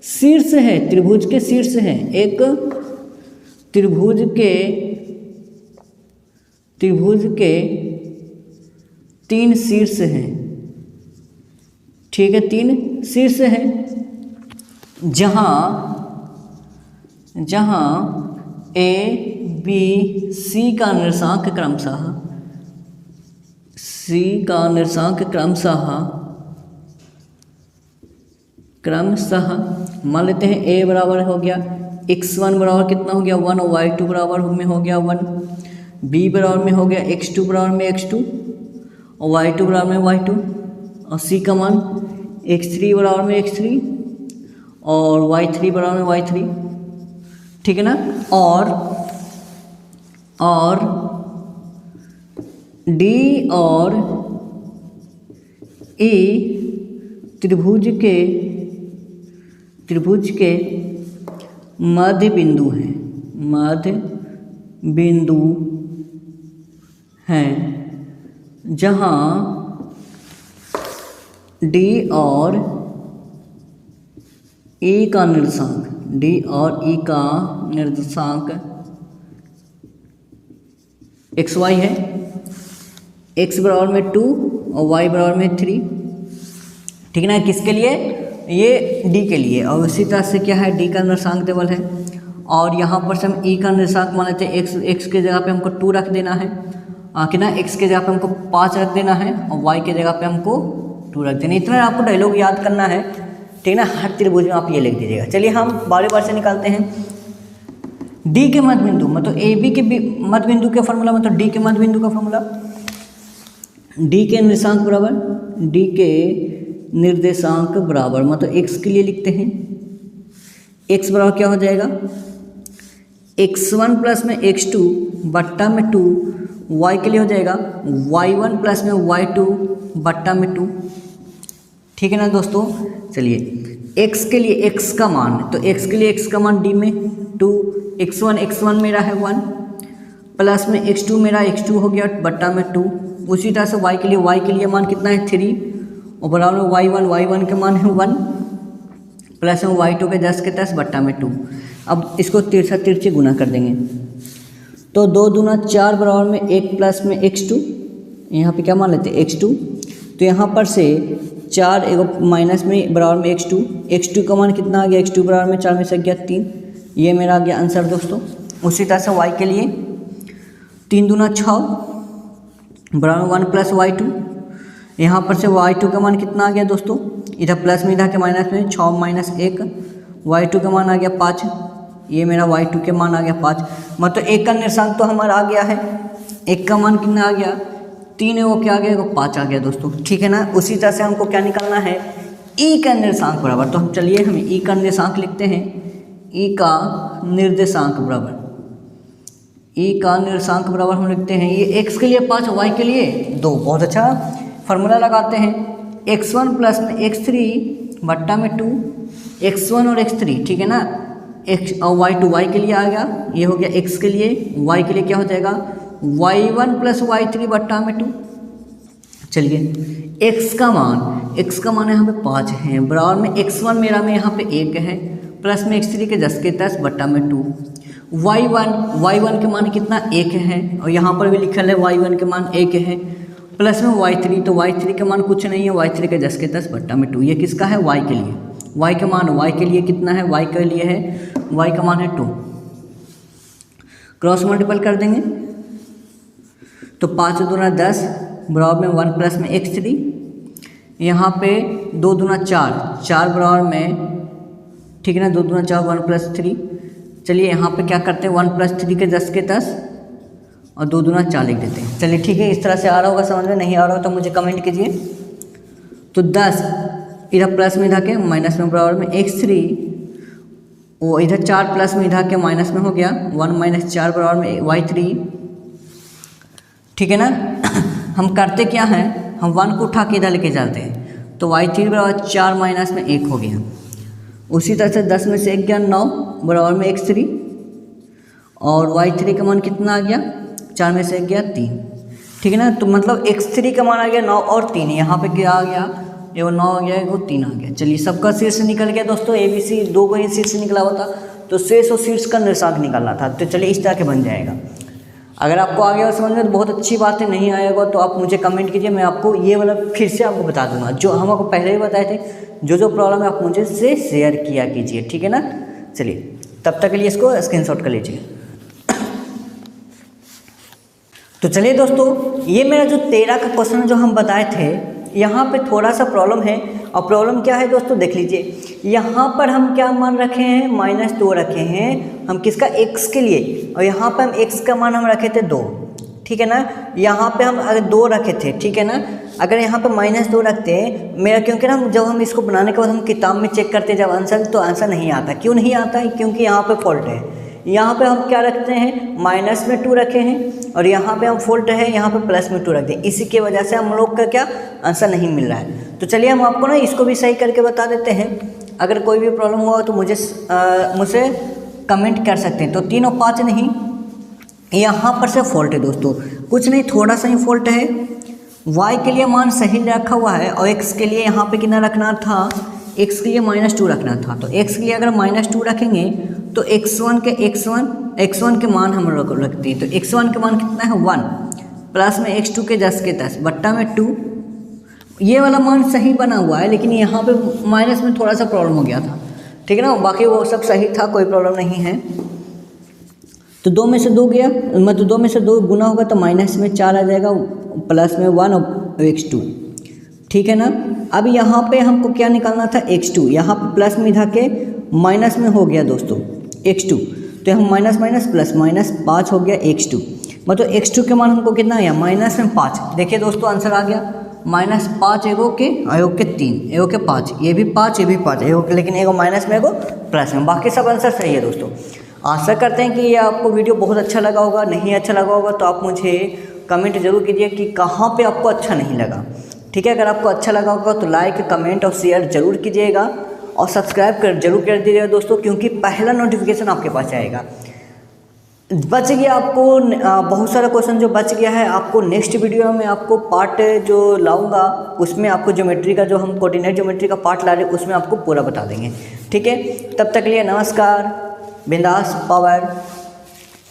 शीर्ष है, त्रिभुज के शीर्ष है। एक त्रिभुज के 3 शीर्ष हैं, ठीक है, 3 शीर्ष हैं जहाँ ए बी सी का निर्देशांक क्रमशः मान लेते हैं। ए बराबर हो गया x1 बराबर कितना हो गया 1 और y2 बराबर में हो गया 1, b बराबर में हो गया x2 बराबर में x2 और y2 बराबर में y2 और c का मान x3 बराबर में x3 और y3 बराबर में y3, ठीक है ना। और d और e त्रिभुज के मध्य बिंदु हैं जहाँ D और E का निर्देशांक एक्स वाई है। x बराबर में 2 और y बराबर में 3, ठीक है ना। किसके लिए? ये d के लिए। और इसी तरह से क्या है, d का निर्देशांक टेबल है और यहाँ पर से हम e का निर्देशांक मान लेते हैं। x के जगह पे हमको 2 रख देना है, कि ना x के जगह पे हमको 5 रख देना है और y के जगह पे हमको 2 रख देना है। इतना आपको डायलॉग याद करना है, ठीक है ना। हर त्रिभुज में आप ये लिख दीजिएगा। चलिए हम बार से निकालते हैं। d के मध्य बिंदु मतलब ए बी के मध्य बिंदु के फॉर्मूला मतलब d के मध्य बिंदु का फॉर्मूला, d के निर्देशांक बराबर मतलब x के लिए लिखते हैं। x बराबर क्या हो जाएगा, x1 प्लस में x2 बट्टा में 2, y के लिए हो जाएगा y1 प्लस में y2 बट्टा में 2, ठीक है ना दोस्तों। चलिए x के लिए x का मान, तो x के लिए x का मान d में 2, x1 मेरा है 1 प्लस में x2 मेरा x2 हो गया बट्टा में 2। उसी तरह से y के लिए मान कितना है 3 और बराबर में y1 के मान है 1 प्लस में y2 के 10 के 10 बट्टा में 2। अब इसको तिरछे गुना कर देंगे तो 2 दूना 4 बराबर में 1 प्लस में x2, यहाँ पे क्या मान लेते हैं x2, तो यहाँ पर से 4 एक माइनस में बराबर में x2 का मान कितना आ गया, x2 बराबर में 4 में से गया 3, ये मेरा आ गया आंसर दोस्तों। उसी तरह से y के लिए 3 दूना 6 बराबर में 1 प्लस y2, यहाँ पर से y2 का मान कितना आ गया दोस्तों, इधर प्लस में इधर के माइनस में 6 माइनस 1, y2 का मान आ गया 5, ये मेरा y2 के मान आ गया 5। मतलब एक का निर्देशांक तो हमारा आ गया है, एक का मान कितना आ गया 3 है, वो क्या आ गया, वो 5 आ गया दोस्तों, ठीक है ना। उसी तरह से हमको क्या निकालना है, ई का निर्देशांक बराबर। तो हम चलिए हम ई का निर्देशांक लिखते हैं। ई का निर्देशांक बराबर हम लिखते हैं, ये x के लिए 5 y के लिए 2। बहुत अच्छा फार्मूला लगाते हैं, x1 प्लस में x3 बट्टा में 2, x1 और x3, ठीक है ना। x और y2 y के लिए आ गया, ये हो गया x के लिए, y के लिए क्या हो जाएगा y1 प्लस y3 बट्टा में 2। चलिए x का मान यहाँ पे 5 है, बराबर में x1 मेरा में यहाँ पे 1 है प्लस में x3 के 10 के 10 बट्टा में 2। y1 के मान कितना 1 है और यहाँ पर भी लिखा है y1 के मान 1 है प्लस में y3, तो y3 के मान कुछ नहीं है, y3 के 10 के 10 बट्टा में 2। ये किसका है, y के लिए। y का मान y के लिए कितना है, y के लिए है, y का मान है 2। क्रॉस मल्टीपल कर देंगे तो 5 दूना 10 बराबर में 1 प्लस में x3, यहाँ पे 2 दूना 4, 4 बराबर में, ठीक है ना, 2 दूना 4, 1 + 3। चलिए यहाँ पे क्या करते हैं, 1 + 3 के 10 के 10 और 2 दूना 4 लिख देते हैं। चलिए ठीक है, इस तरह से आ रहा होगा समझ में, नहीं आ रहा हो तो मुझे कमेंट कीजिए। तो 10 इधर प्लस में इधर के माइनस में बराबर में x3, वो इधर 4 प्लस में इधर के माइनस में हो गया, 1 - 4 बराबर में y3, ठीक है ना। हम करते क्या हैं, हम 1 को उठा के इधर लेके जाते हैं, तो y3 बराबर 4 माइनस में 1 हो गया। उसी तरह से 10 में से 1 गया 9 बराबर में x3, और y3 का मान कितना आ गया, 4 में से 1 गया 3, ठीक है ना। तो मतलब x3 का मान आ गया 9 और 3, यहाँ पे क्या आ गया, ये 9 आ गया, वो 3 आ गया। चलिए सबका शीर्ष निकल गया दोस्तों, ABC 2 को ही शीर्ष निकला हुआ था, तो शेष और शीर्ष का निर्देशांक निकालना था। तो चलिए इस तरह के बन जाएगा। अगर आपको आ गया समझ में तो बहुत अच्छी बात है, नहीं आएगा तो आप मुझे कमेंट कीजिए, मैं आपको ये वाला फिर से आपको बता दूंगा जो हम आपको पहले ही बताए थे। जो प्रॉब्लम है आप मुझे से शेयर किया कीजिए, ठीक है ना। चलिए तब तक के लिए इसको स्क्रीनशॉट कर लीजिए। तो चलिए दोस्तों, ये मेरा जो 13 का क्वेश्चन जो हम बताए थे, यहाँ पे थोड़ा सा प्रॉब्लम है। और प्रॉब्लम क्या है दोस्तों, देख लीजिए, यहाँ पर हम क्या मान रखे हैं, -2 रखे हैं हम किसका, x के लिए, और यहाँ पे हम x का मान हम रखे थे 2, ठीक है ना। यहाँ पे हम अगर 2 रखे थे, ठीक है ना। अगर यहाँ पे -2 रखते हैं मेरा, क्योंकि ना जब हम इसको बनाने के बाद हम किताब में चेक करते हैं जब आंसर, तो आंसर नहीं आता। क्यों नहीं आता है, क्योंकि यहाँ पे फॉल्ट है। यहाँ पे हम क्या रखते हैं, -2 रखे हैं, और यहाँ पे हम फॉल्ट है, यहाँ पे +2 रखते हैं। इसी की वजह से हम लोग का क्या आंसर नहीं मिल रहा है। तो चलिए हम आपको ना इसको भी सही करके बता देते हैं। अगर कोई भी प्रॉब्लम हुआ तो मुझसे कमेंट कर सकते हैं। तो 3 और 5 नहीं, यहाँ पर से फॉल्ट है दोस्तों, कुछ नहीं, थोड़ा सा ही फॉल्ट है। y के लिए मान सही रखा हुआ है, और x के लिए यहाँ पे कितना रखना था, x के लिए -2 रखना था। तो x के लिए अगर -2 रखेंगे तो x1 के मान हम लोग रखते हैं। तो x1 के मान कितना है 1, प्लस में x2 के 10 के 10 बट्टा में 2, ये वाला मान सही बना हुआ है। लेकिन यहाँ पे माइनस में थोड़ा सा प्रॉब्लम हो गया था, ठीक है ना। बाकी वो सब सही था, कोई प्रॉब्लम नहीं है। तो 2 में से 2 गया, मतलब 2 में से 2 गुना होगा तो माइनस में 4 आ जाएगा, प्लस में 1 और x2, ठीक है ना। अब यहाँ पे हमको क्या निकालना था, x2, यहाँ पे प्लस में इधर के माइनस में हो गया दोस्तों x2, तो हम माइनस प्लस -5 हो गया x2, मतलब x2 के मान हमको कितना आया, -5। देखिए दोस्तों आंसर आ गया -5, एगो के 3, एगो के 5, ये भी 5, ये भी 5, एगो के, लेकिन एगो माइनस में एगो प्लस में, बाकी सब आंसर सही है दोस्तों। आशा करते हैं कि ये आपको वीडियो बहुत अच्छा लगा होगा। नहीं अच्छा लगा होगा तो आप मुझे कमेंट जरूर कीजिए कि कहाँ पे आपको अच्छा नहीं लगा, ठीक है। अगर आपको अच्छा लगा होगा तो लाइक, कमेंट और शेयर जरूर कीजिएगा, और सब्सक्राइब जरूर कर दीजिएगा दोस्तों, क्योंकि पहला नोटिफिकेशन आपके पास आएगा। बच गया आपको बहुत सारा क्वेश्चन जो बच गया है, आपको नेक्स्ट वीडियो में आपको पार्ट जो लाऊंगा उसमें आपको ज्योमेट्री का, जो हम कोऑर्डिनेट ज्योमेट्री का पार्ट ला रहे हैं, उसमें आपको पूरा बता देंगे, ठीक है। तब तक के लिए नमस्कार, बिंदास पावर।